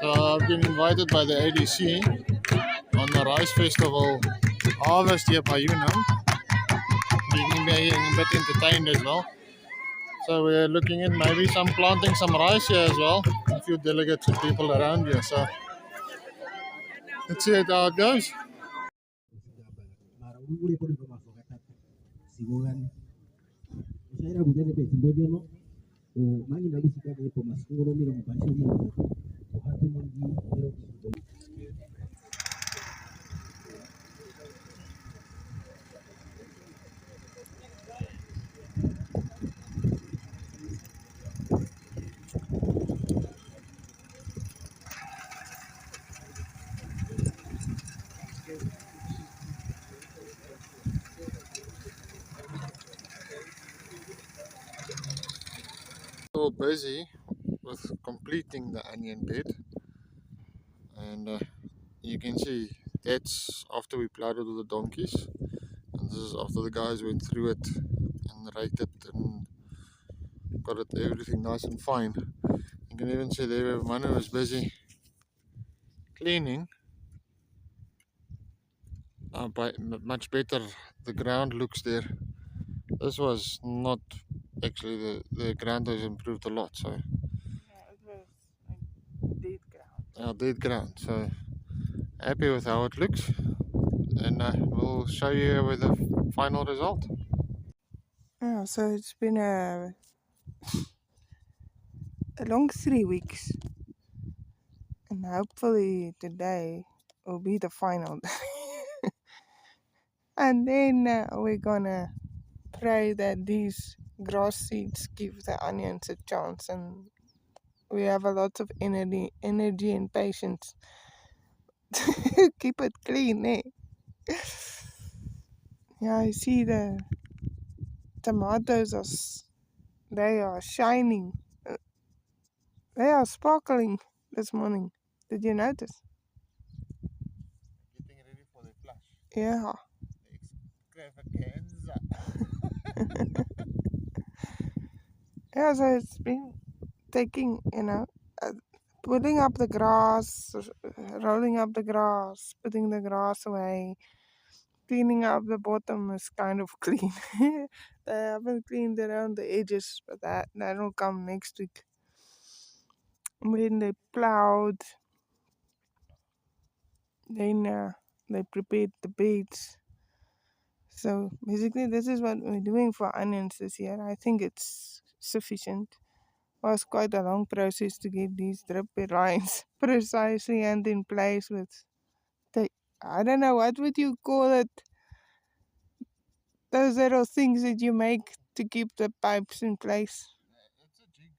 So I've been invited by the ADC on the Rice Festival harvest here by Unam. Being a bit entertained as well. So we're looking at maybe planting some rice here as well. A few delegates and people around here. So let's see how it goes. So busy with completing the onion bed, and you can see that's after we plowed it with the donkeys, and this is after the guys went through it and raked it and got it everything nice and fine. You can even see there Manu was busy cleaning. Much better the ground looks there. This was not actually the ground has improved a lot, so yeah, it was like dead ground. Dead ground. So happy with how it looks, and we'll show you with the final result. Yeah, so it's been a long 3 weeks, and hopefully today will be the final day. And then we're gonna pray that these grass seeds give the onions a chance, and we have a lot of energy and patience to keep it clean, eh? Yeah, I see the tomatoes they are shining. They are sparkling this morning. Did you notice? Getting ready for the flush. Yeah. Extravaganza. Yeah, so it's been taking, putting up the grass, rolling up the grass, putting the grass away, cleaning up the bottom is kind of clean. They haven't cleaned around the edges, but that'll come next week. When they plowed, then they prepared the beds. So basically, this is what we're doing for onions this year. I think it's sufficient. It was quite a long process to get these drip lines precisely and in place with the, I don't know, what would you call it? Those little things that you make to keep the pipes in place. It's a jig,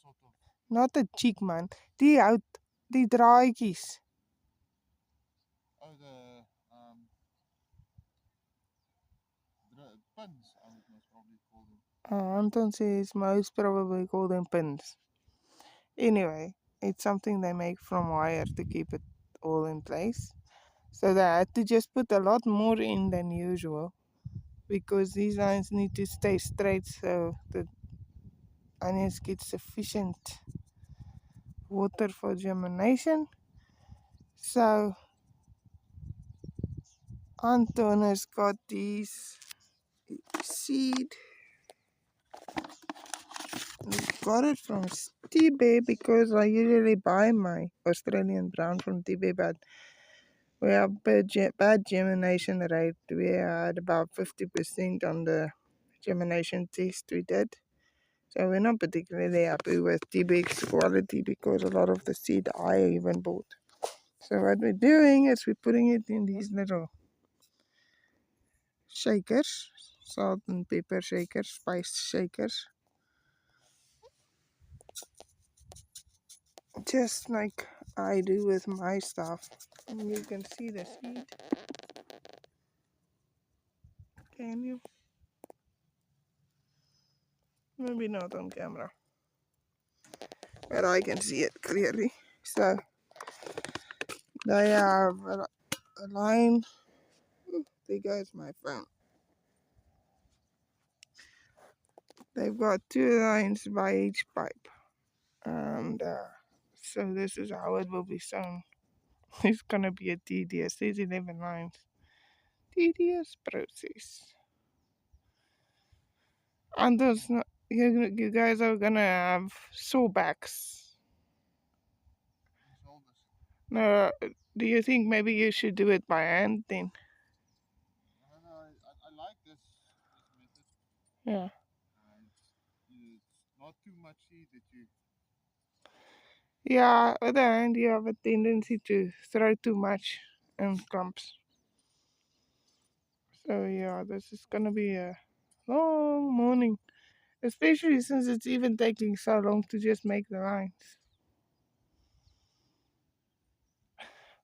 sort of. Not a jig, man. Die draadjies. Oh, the pins, I would most probably call them. Anton says most probably call them pins. Anyway, it's something they make from wire to keep it all in place. So they had to just put a lot more in than usual, because these lines need to stay straight so the onions get sufficient water for germination. So Anton has got these seed. I got it from Tibet because I usually buy my Australian brown from Tibet, but we have bad germination rate. We had about 50% on the germination test we did. So we're not particularly happy with Tibet's quality because a lot of the seed I even bought. So what we're doing is we're putting it in these little shakers, salt and pepper shakers, spice shakers. Just like I do with my stuff. And you can see the seed. Can you? Maybe not on camera, but I can see it clearly. So they have a line. There goes my phone. They've got 2 lines by each pipe. And so this is how it will be sown. It's gonna be a tedious. There's 11 lines. Tedious process. And those, you guys are gonna have sore backs. No, do you think maybe you should do it by hand then? No, I like this method. Yeah. It's not too much seed that you. Yeah, with the hand you have a tendency to throw too much in clumps. So yeah, this is gonna be a long morning. Especially since it's even taking so long to just make the lines.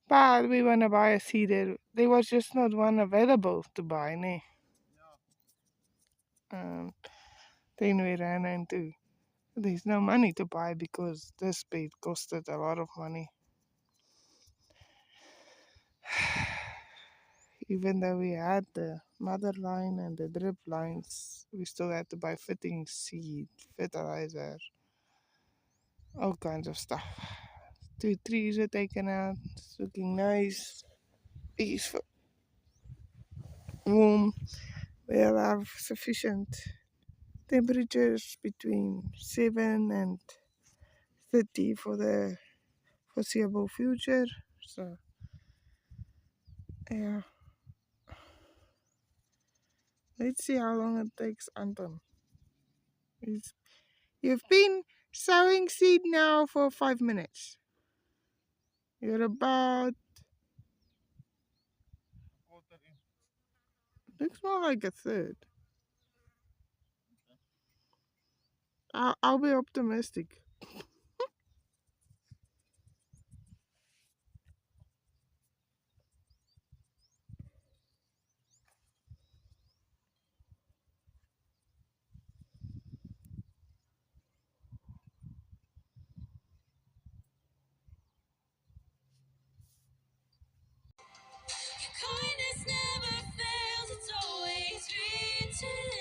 But we want to buy a seeder. There was just not one available to buy, ne? And then we ran into there's no money to buy because this bed costed a lot of money. Even though we had the mother line and the drip lines, we still had to buy fitting seed, fertilizer, all kinds of stuff. 2 trees are taken out. It's looking nice, peaceful, warm. We'll have sufficient temperatures between 7 and 30 for the foreseeable future. So, yeah. Let's see how long it takes, Anton. You've been sowing seed now for 5 minutes. You're about, looks more like a third. I'll be optimistic. Kindness never fails, it's always reaching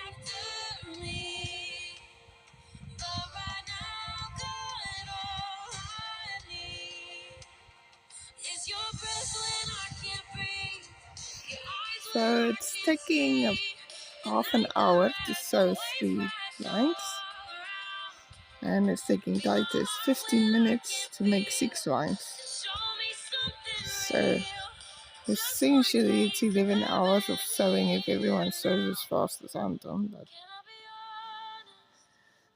after me. But right now, God, all I need is your breath when I can't breathe. Your eyes So when I it's can't taking see. half an hour to sow 3 lines. And it's taking Titus 15 minutes to make 6 lines. So essentially it's 11 hours of sewing if everyone sews as fast as Anton, but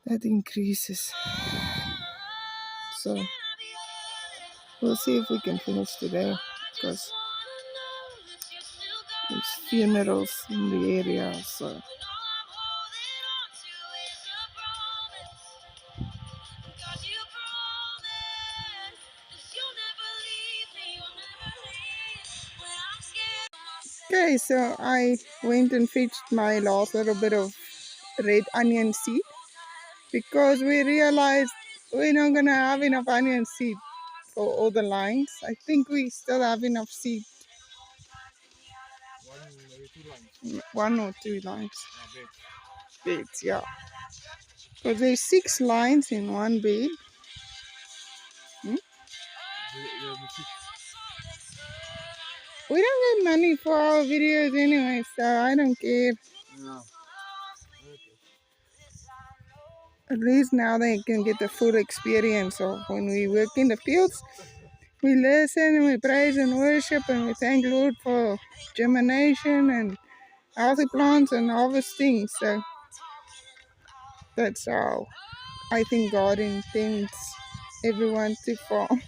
that increases. So we'll see if we can finish today because there's funerals in the area. So okay, so I went and fetched my last little bit of red onion seed because we realized we're not gonna have enough onion seed for all the lines. I think we still have enough seed. Maybe 2 lines. 1 or 2 lines. Beds. Yeah. Because there's 6 lines in one bed. We don't get money for our videos anyway, so I don't care. Yeah. At least now they can get the full experience of when we work in the fields. We listen and we praise and worship and we thank Lord for germination and healthy plants and harvesting. So that's how I think God intends everyone to farm.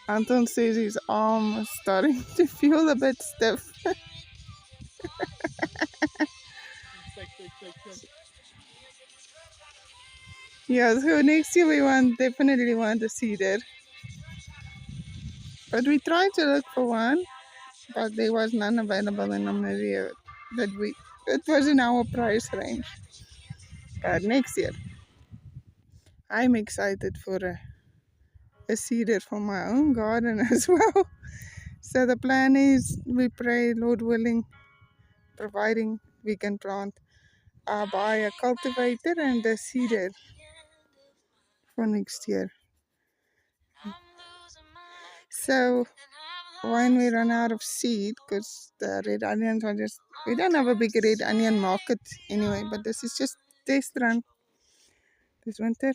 Anton says his arm is starting to feel a bit stiff. Yeah, so next year we definitely want to see that. But we tried to look for one, but there was none available in Namibia it was in our price range. But next year, I'm excited for a seeder for my own garden as well. So the plan is, we pray, Lord willing, providing we can plant, buy a cultivator and a seeder for next year. So when we run out of seed, because the red onions are just, we don't have a big red onion market anyway, but this is just test run this winter,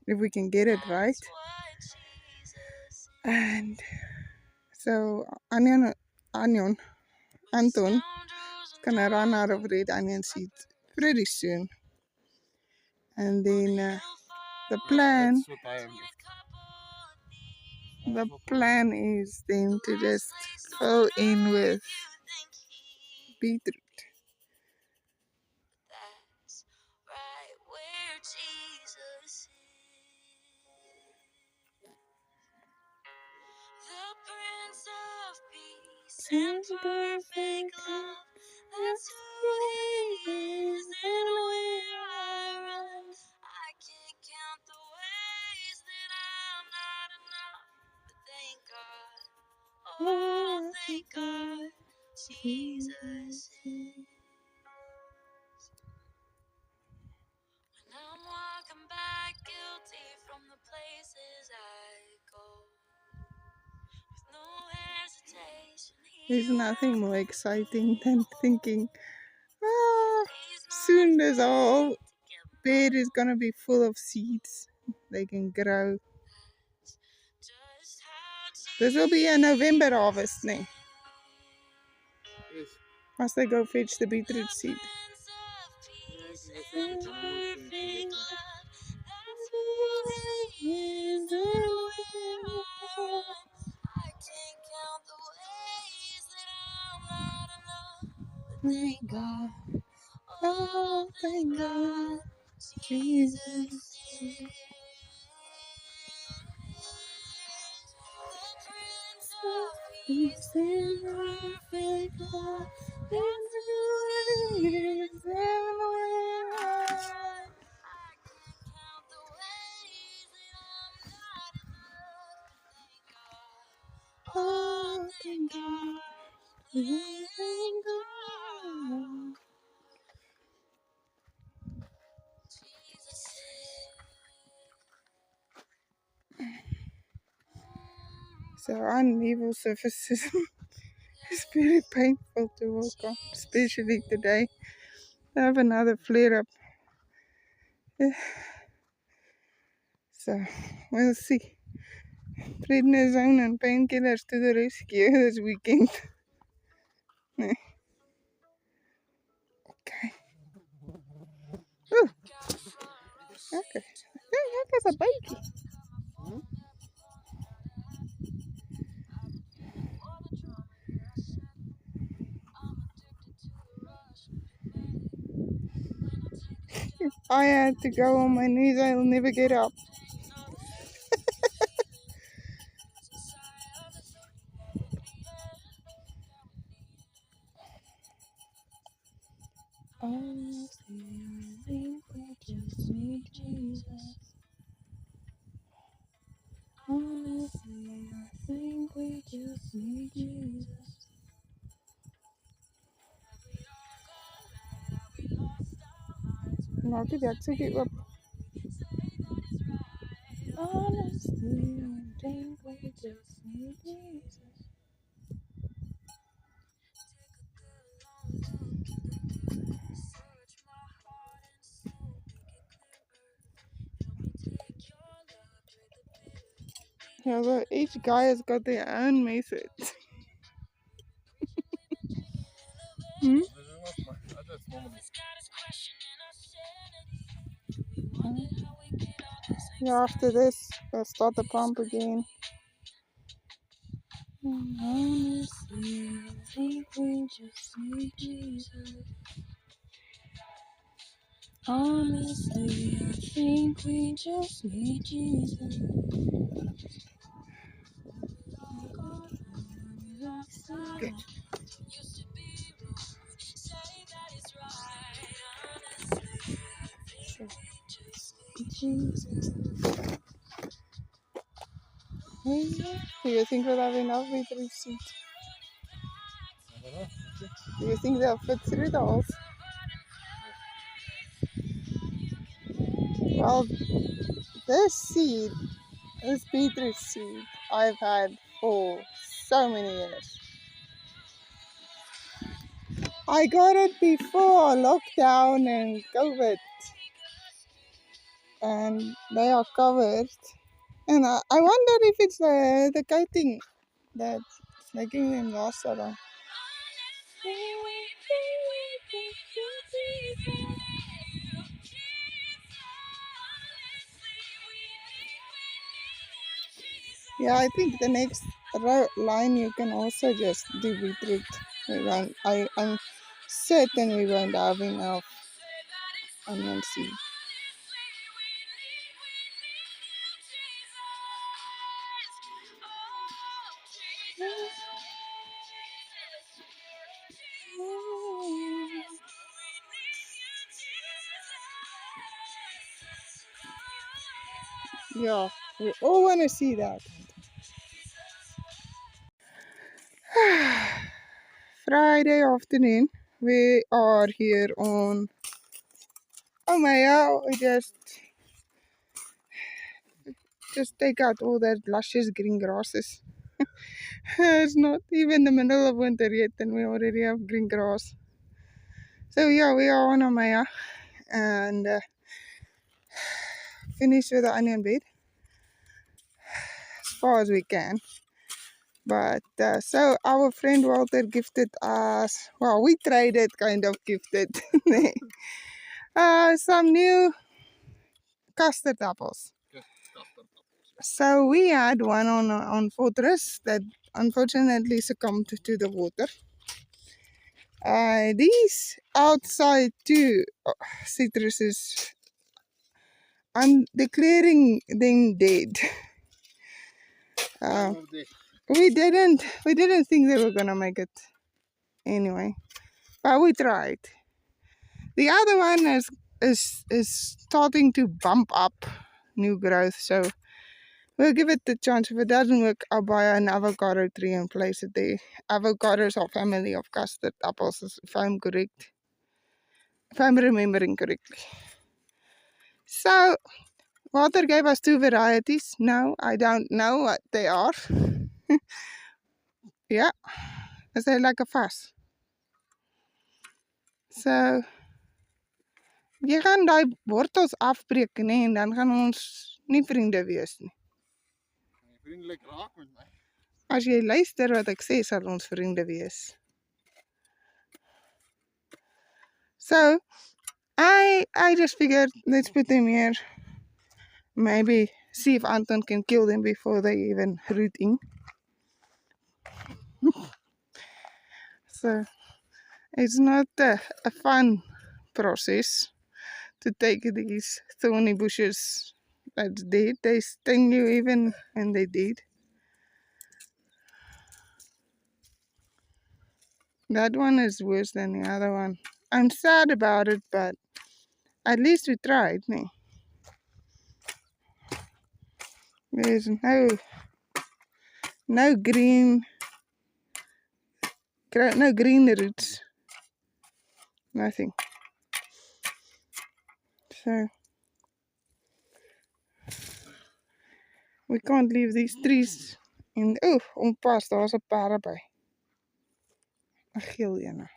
if we can get it right. And so Anton is gonna run out of red onion seeds pretty soon. And then the plan is then to just fill in with beetroot. And perfect love, that's who he is, and where I run, I can't count the ways that I'm not enough, but thank God, oh thank God, Jesus is. When I'm walking back guilty from the places I go, with no hesitation. There's nothing more exciting than thinking, soon this whole bed is gonna be full of seeds. They can grow. This will be a November harvest now. Yes. Must they go fetch the beetroot seed? Thank God, oh thank God, Jesus is the Prince of Peace and perfect love. That's who He is, and where I run, I can't count the ways that I'm not enough. Thank God, oh thank God, thank God. So uneven surfaces is very painful to walk on, especially today. I have another flare up. So we'll see. Prednisone and painkillers to the rescue this weekend. Okay. Ooh. Okay. That is a baby. I had to go on my knees. I'll never get up. Honestly, I think we just need Jesus. Honestly, I think we just need Jesus. Maak dit stukkie oop. Honestly, I think we just need Jesus. Yeah, but each guy has got their own method. Hmm? Yeah, after this, I'll start the pump again. Honestly, I think we just need Jesus. Honestly, I think we just need Jesus. Good. Jesus. Do you think we'll have enough beetroot seed? I don't know. Do you think they'll fit through the holes? Well, this beetroot seed, I've had for so many years. I got it before lockdown and COVID, and they are covered. And I wonder if it's the coating that's making them last so long. Yeah, I think the next line you can also just do beetroot. I'm certain we won't have enough onion seed. Yeah, we all want to see that. Friday afternoon, we are here on Omaya. We just take out all that luscious green grasses. It's not even the middle of winter yet, and we already have green grass. So yeah, we are on Omaya and finish with the onion bed as far as we can. But so our friend Walter gifted us, well, we traded, kind of gifted, some new custard apples. So we had one on Fortress that unfortunately succumbed to the water. These outside two citruses, I'm declaring them dead. We didn't think they were gonna make it anyway, but we tried. The other one is starting to bump up new growth, so we'll give it the chance. If it doesn't work, I'll buy an avocado tree and place it there. Avocados are family of custard apples, if I'm correct. If I'm remembering correctly. So Walter gave us two varieties. No, I don't know what they are. Yeah, is they like a fuss? So jy gaan daai wortels afbreek, nee, en dan gaan ons nie vriende wees nie. Vriendelik raak met my. As jy luister wat ek sê, sal ons vriende wees. So I just figured, let's put them here. Maybe see if Anton can kill them before they even root in. So it's not a fun process to take these thorny bushes that's dead. They sting you even when they dead. That one is worse than the other one. I'm sad about it, but at least we tried. Nee. There's no green roots. Nothing. So we can't leave these trees in. Oh, onpas, daar's 'n perde by. 'n Geel ene.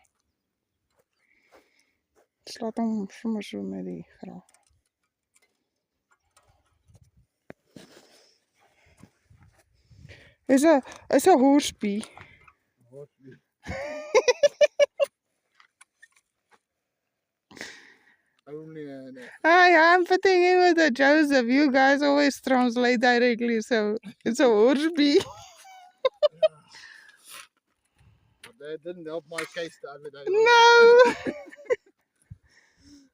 Slaat hom sommer so met die graaf. Is 'n horsepie. I'm fitting in with the Joseph. You guys always translate directly, so it's a horsepie. That didn't help my case the other day. No!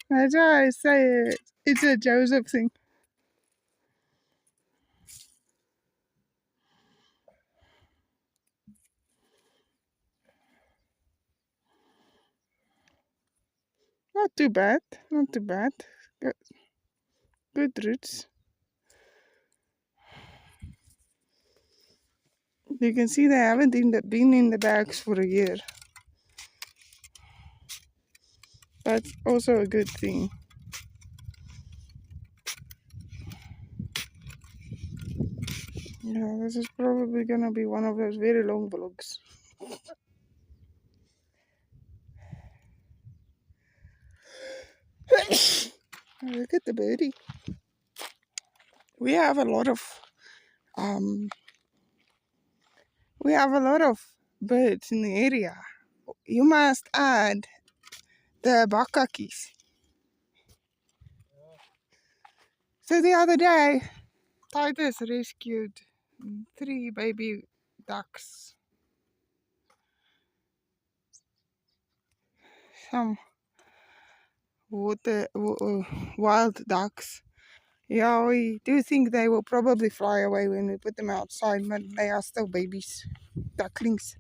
That's why I say it's a Joseph thing. Not too bad. Not too bad. Good roots. You can see they haven't been in the bags for a year. That's also a good thing. Yeah, this is probably gonna be one of those very long vlogs. Look at the birdie. We have a lot of um we have a lot of birds in the area. You must add the bakakis. So the other day, Titus rescued 3 baby ducks. Some wild ducks. Yeah, we do think they will probably fly away when we put them outside, but they are still babies, ducklings.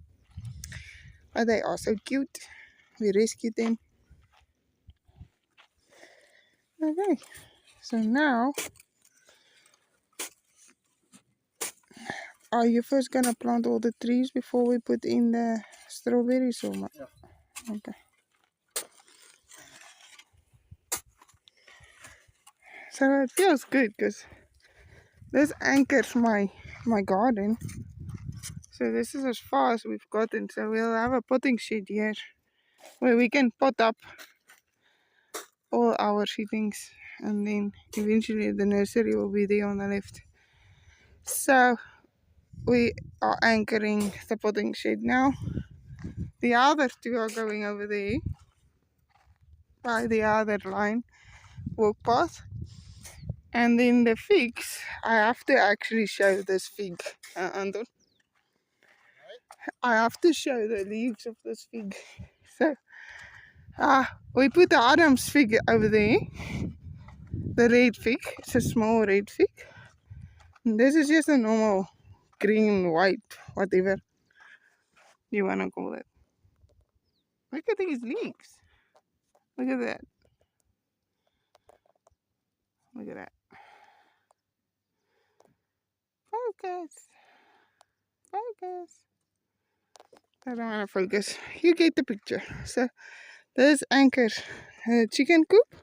But they are so cute. We rescued them. Okay, so now, are you first gonna plant all the trees before we put in the strawberries or what? Yeah. Okay. So it feels good because this anchors my garden. So this is as far as we've gotten. So we'll have a potting shed here where we can pot up all our seedlings, and then eventually the nursery will be there on the left. So we are anchoring the potting shed now. The other 2 are going over there by the other line walk path. And then the figs, I have to actually show this fig, Anton. I have to show the leaves of this fig. So we put the Adam's fig over there, the red fig. It's a small red fig. And this is just a normal green, white, whatever you want to call it. Look at these leaves. Look at that. Look at that. Focus. Focus. I don't want to focus. You get the picture. So there's Anchor chicken coop.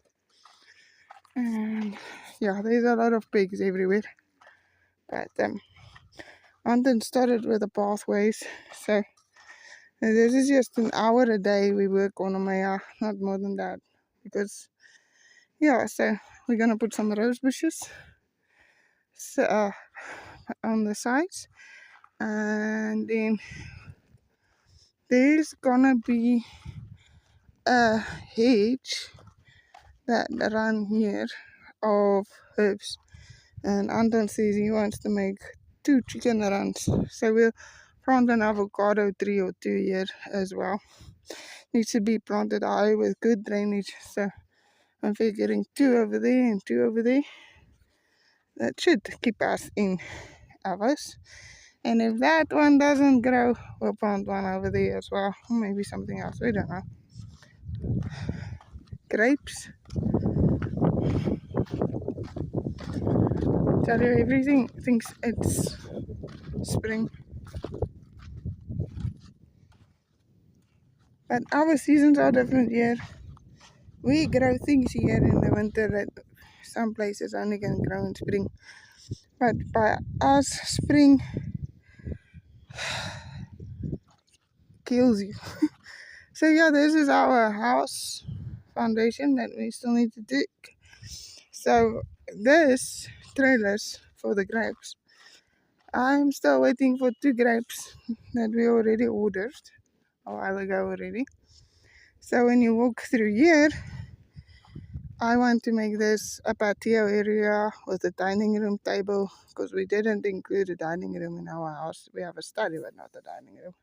And yeah, there's a lot of pigs everywhere. But Anton started with the pathways. So this is just an hour a day we work on them, not more than that. Because, yeah, so we're going to put some rose bushes on the sides. And then there's going to be a hedge that run here of herbs. And Anton says he wants to make 2 chicken runs. So we'll plant an avocado tree or 2 here as well. Needs to be planted high with good drainage. So I'm figuring 2 over there and 2 over there. That should keep us in hours. And if that one doesn't grow, we'll plant one over there as well. Or maybe something else, we don't know. Grapes. Tell you, everything thinks it's spring. But our seasons are different here. We grow things here in the winter that some places only can grow in spring. But by us, spring kills you. So yeah, this is our house foundation that we still need to dig. So this trailers for the grapes. I'm still waiting for 2 grapes that we already ordered a while ago already. So when you walk through here, I want to make this a patio area with a dining room table, because we didn't include a dining room in our house. We have a study but not a dining room.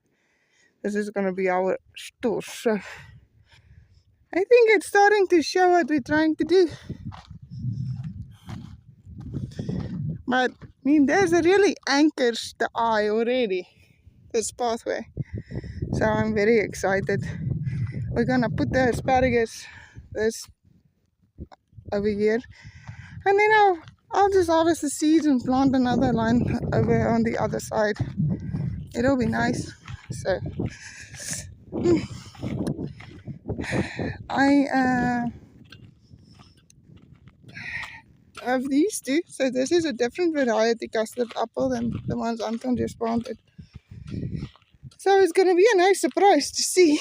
This is going to be our store. So I think it's starting to show what we're trying to do. But I mean, there's a really anchors the eye already, this pathway. So I'm very excited. We're going to put the asparagus this over here. And then I'll just harvest the seeds and plant another line over on the other side. It'll be nice. So I have these two. So this is a different variety custard apple than the ones Anton just planted. So it's gonna be a nice surprise to see.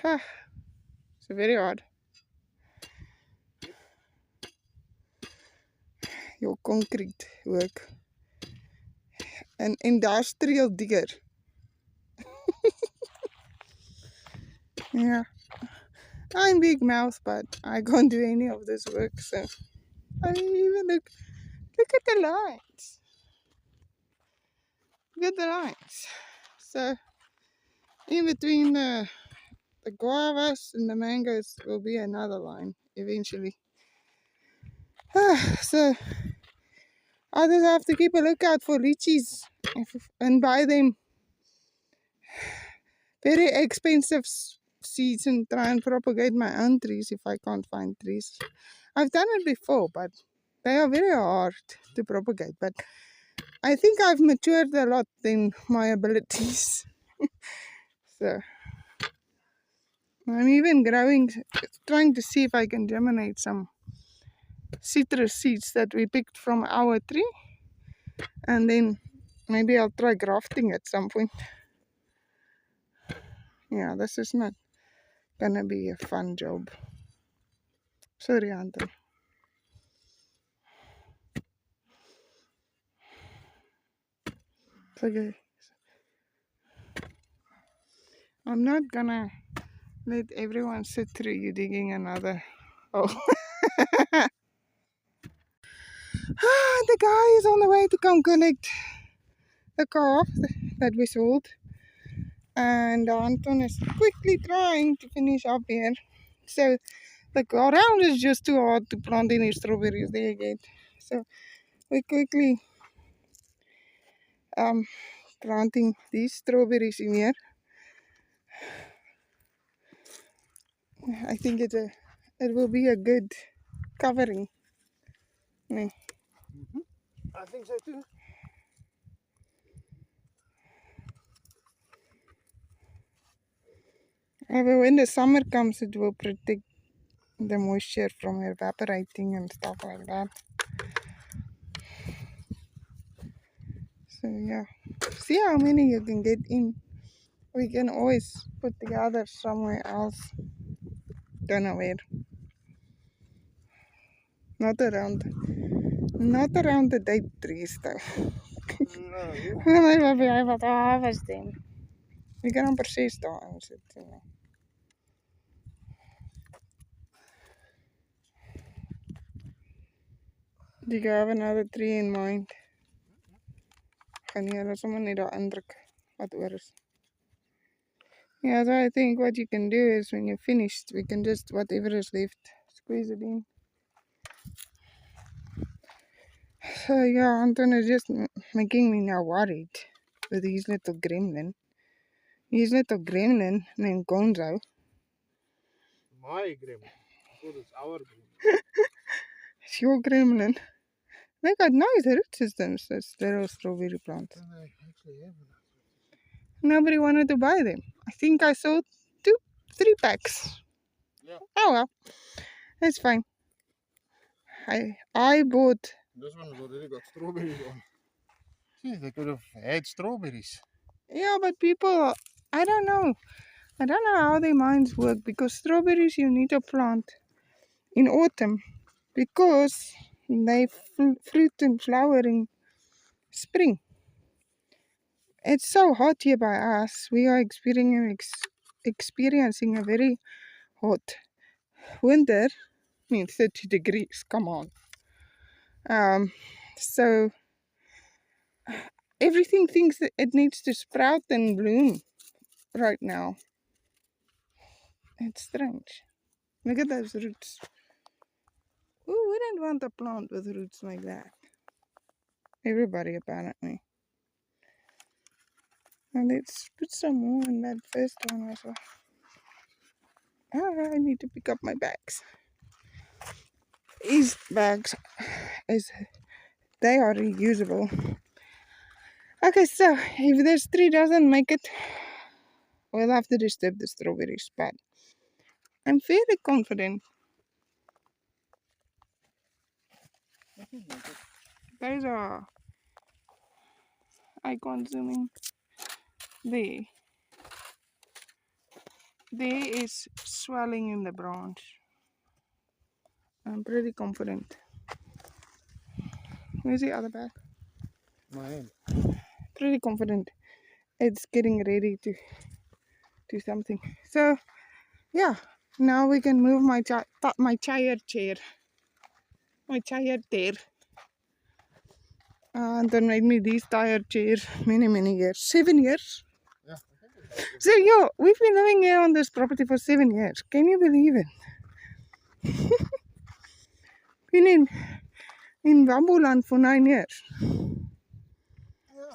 Ah, it's very hard. Your concrete work. An industrial digger. Yeah. I'm big mouth, but I can't do any of this work, so I even look at the lines. Look at the lines. So in between the guavas and the mangoes will be another line eventually. So I just have to keep a lookout for lychees and buy them very expensive seeds and try and propagate my own trees if I can't find trees. I've done it before, but they are very hard to propagate. But I think I've matured a lot in my abilities. So I'm even trying to see if I can germinate some citrus seeds that we picked from our tree. And then maybe I'll try grafting at some point. Yeah, this is not gonna be a fun job. Sorry, Anton. It's okay. I'm not gonna let everyone sit through you digging another. Oh. The guy is on the way to come collect the calf that we sold. And Anton is quickly trying to finish up here. So the ground is just too hard to plant any strawberries there yet. So we're quickly planting these strawberries in here. I think it will be a good covering. I think so too. When the summer comes, it will protect the moisture from evaporating and stuff like that. So yeah, see how many you can get in. We can always put the others somewhere else. Don't know where. Not around the date trees though. No, I wat harvest them. We can amper 6 dae insit. Do you have another tree in mind? Gaan jy hulle sommer net daar indruk wat oor is? Yeah, so I think what you can do is when you're finished, we can just, whatever is left, squeeze it in. So yeah, Anton is just making me now worried with his little gremlin. His little gremlin named Gonzo. My gremlin. I thought it's our gremlin. It's your gremlin. They got nice root systems, those little strawberry plants. Nobody wanted to buy them. I think I sold 3 packs. Yeah. Oh well, it's fine. I bought. This one has already got strawberries on. See, they could have had strawberries. Yeah, but people, I don't know. I don't know how their minds work because strawberries you need to plant in autumn because they fruit and flower in spring. It's so hot here by us. We are experiencing a very hot winter. I mean 30 degrees. Come on. So everything thinks that it needs to sprout and bloom right now. It's strange. Look at those roots. Who wouldn't want a plant with roots like that? Everybody, apparently. And let's put some more in that first one as well. I need to pick up my bags. These bags is they are reusable. Okay, so if this tree doesn't make it, we'll have to disturb the strawberries, but I'm fairly confident. Those are icon zooming. There is swelling in the branch. I'm pretty confident. Where's the other bag? My hand. Pretty confident it's getting ready to do something. So yeah, now we can move my chair. My tired chair. Don't made me these tired chairs many years. 7 years. Yeah. So we've been living here on this property for 7 years. Can you believe it? Been in Bambuland for 9 years. Yeah.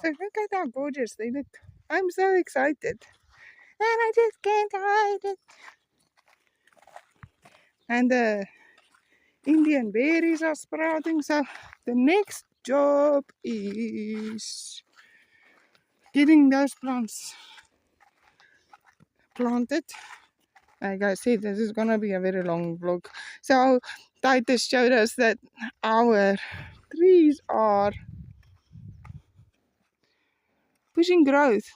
So look at how gorgeous they look. I'm so excited. And I just can't hide it. And the Indian berries are sprouting. So the next job is getting those plants planted. Like I said, this is gonna be a very long vlog. So Titus showed us that our trees are pushing growth.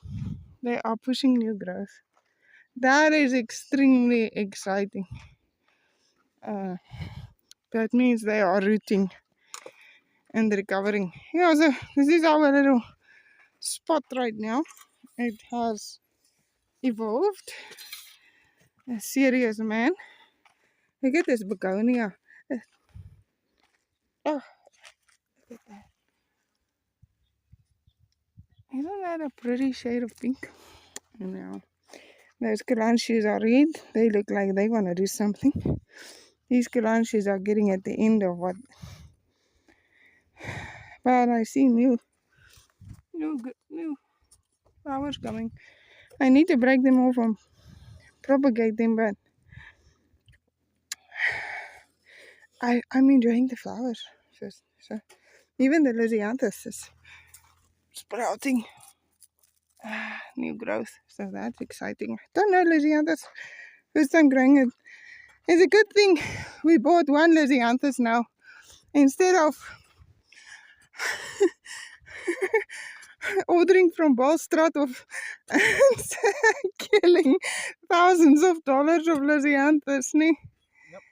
They are pushing new growth. That is extremely exciting. That means they are rooting and recovering. Yeah, so this is our little spot right now. It has evolved. A serious man. Look at this begonia. Oh, look at that. Isn't that a pretty shade of pink? Now, those calanthes are red. They look like they want to do something. These calanthes are getting at the end of what. But I see new flowers coming. I need to break them off and propagate them, but I'm enjoying the flowers first. So even the lysianthus is sprouting new growth. So that's exciting. Don't know lysianthus. First time growing it. It's a good thing we bought one lysianthus now instead of ordering from Ballstrat of killing thousands of dollars of lysianthus. Yep.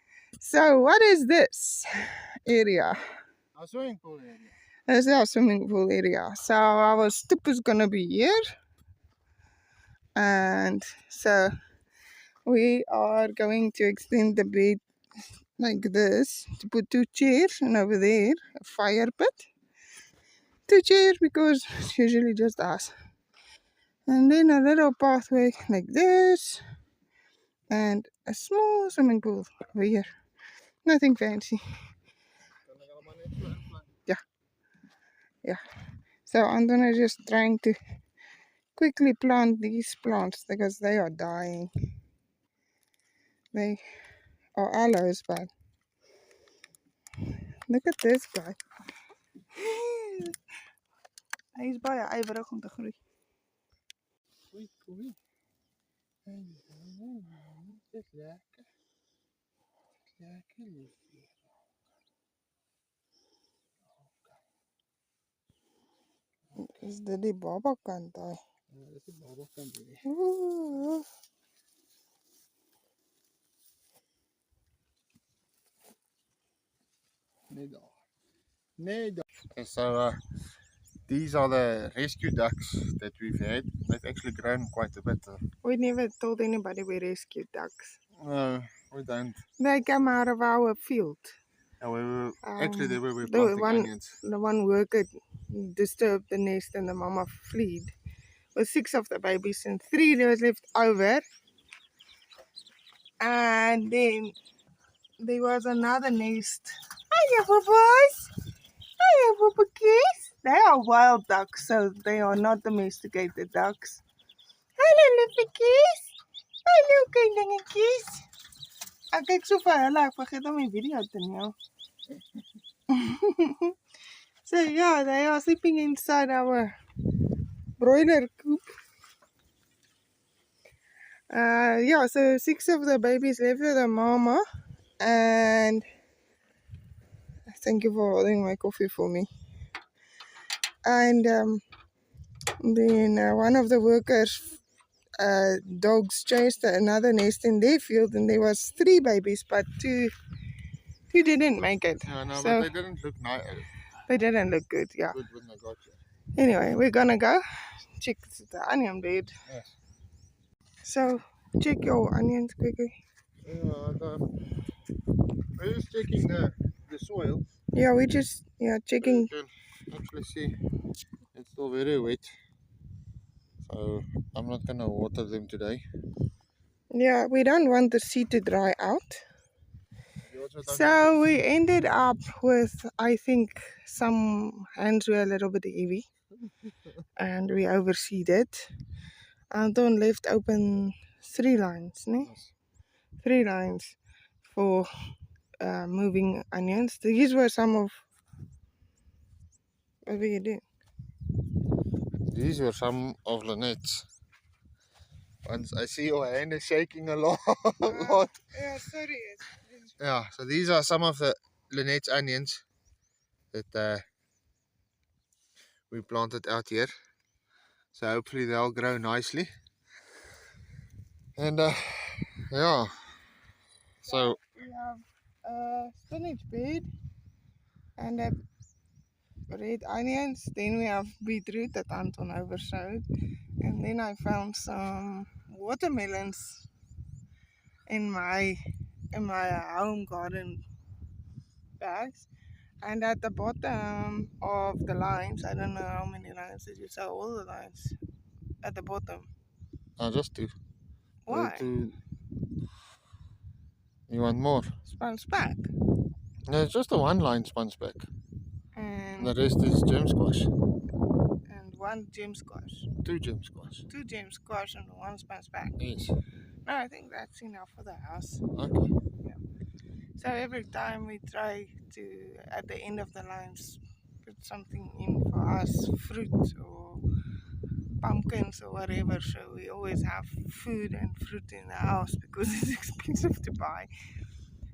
So what is this area? Our swimming pool area. This is our swimming pool area. So our stoop is gonna be here. And so we are going to extend the bed like this to put 2 chairs, and over there a fire pit. 2 chairs because it's usually just us. And then a little pathway like this. And a small swimming pool over here. Nothing fancy. Yeah. So I'm gonna just trying to quickly plant these plants because they are dying. They are aloes, but look at this guy. Hy is baie ywerig om te groei. Oei. Dit is lekker. Lekker liefje. Is dit die baba kant daai? Ja, dit is die baba kant hier. Net daar. Okay, so these are the rescue ducks that we've had. They've actually grown quite a bit. We never told anybody we rescued ducks. No, we don't. They come out of our field. Yeah, actually they were The planting onions. one worker disturbed the nest and the mama fled. With 6 of the babies and 3 was left over. And then there was another nest. Hiya, boys. Hiya, bookies. They are wild ducks, so they are not domesticated ducks. Hello, liefiekies. Hallo, kindingetjies. Ek kyk so vir hulle, ek vergeet om die video te neem. So yeah, they are sleeping inside our broiler coop. Yeah, so 6 of the babies left with the mama, and thank you for holding my coffee for me. And then one of the workers' dogs chased another nest in their field, and there was 3 babies, but two didn't make it. Yeah, no, So but they didn't look nice. they didn't look good. Yeah. Good when they got here. Anyway, we're gonna go check the onion bed. Yes. So check your onions quickly. Yeah, we're just checking the soil. Yeah, we just You checking. can actually see it's still very wet. So I'm not gonna water them today. Yeah, we don't want the seed to dry out. You also don't want So we ended up with, I think, some hands were a little bit heavy and we overseeded. Anton left open 3 lines, ne? Yes. 3 lines for moving onions. These were some of, what were you doing? These were some of Lynette's. Once I see your hand is shaking a lot. Yeah, sorry. Yeah, so these are some of the Lynette's onions that we planted out here. So hopefully they'll grow nicely. And yeah, so we have a spinach bed and a red onions. Then we have beetroot that Anton oversowed. And then I found some watermelons in my home garden bags. And at the bottom of the lines, I don't know how many lines did you sow, all the lines at the bottom. just two. Why? You want more? Sponge back. No, it's just a one line sponge back. And The rest is gem squash. 1 gem squash. 2 gem squash. 2 gem squash and 1 sponge back. Yes. No, I think that's enough for the house. Okay. So every time we try to, at the end of the lines, put something in for us, fruit or pumpkins or whatever. So we always have food and fruit in the house because it's expensive to buy.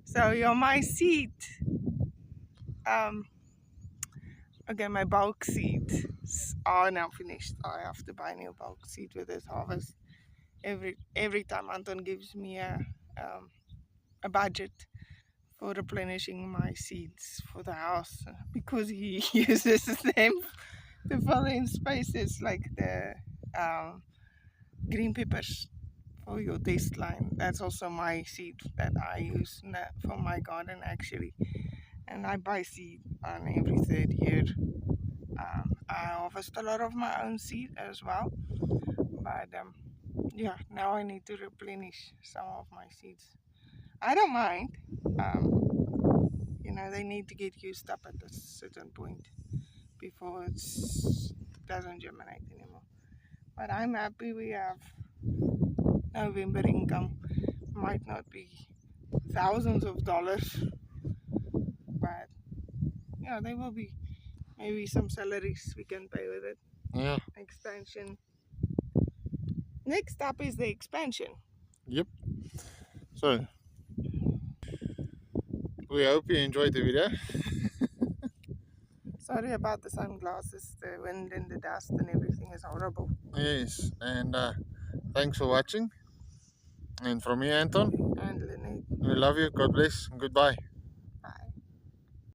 So yeah, my seed, okay, my bulk seeds are now finished. I have to buy new bulk seed with this harvest. Every time Anton gives me a budget for replenishing my seeds for the house because he uses them to fill in spaces like the green peppers for your test line. That's also my seed that I use for my garden actually, and I buy seed on every 3rd year. I harvest a lot of my own seed as well, but yeah, now I need to replenish some of my seeds. I don't mind. They need to get used up at a certain point before it doesn't germinate anymore. But I'm happy we have November income. Might not be thousands of dollars, but yeah, there will be maybe some salaries we can pay with it. Yeah. Expansion. Next up is the expansion. Yep. So we hope you enjoyed the video. Sorry about the sunglasses, the wind and the dust and everything is horrible. Yes, and thanks for watching. And from me, Anton. And Lynette. We love you. God bless. And goodbye.